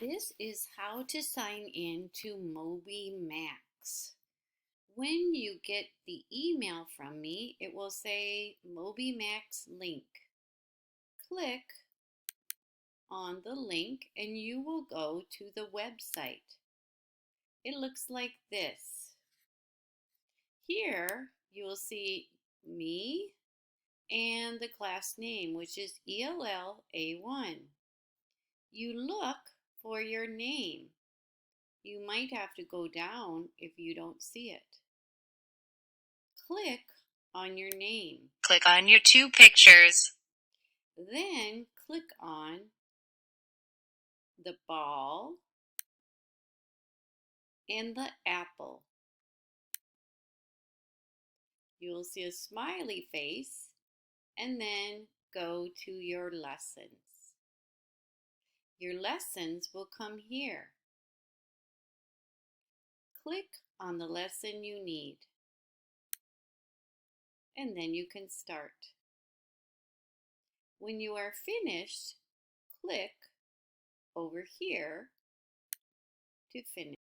This is how to sign in to Moby Max. When you get the email from me, it will say Moby Max link. Click on the link and you will go to the website. It looks like this. Here you will see me and the class name, which is ELL-A1. You look for your name. You might have to go down if you don't see it. Click on your name. Click on your two pictures. Then click on the ball and the apple. You will see a smiley face and then go to your lessons. Your lessons will come here. Click on the lesson you need and then you can start. When you are finished, click over here to finish.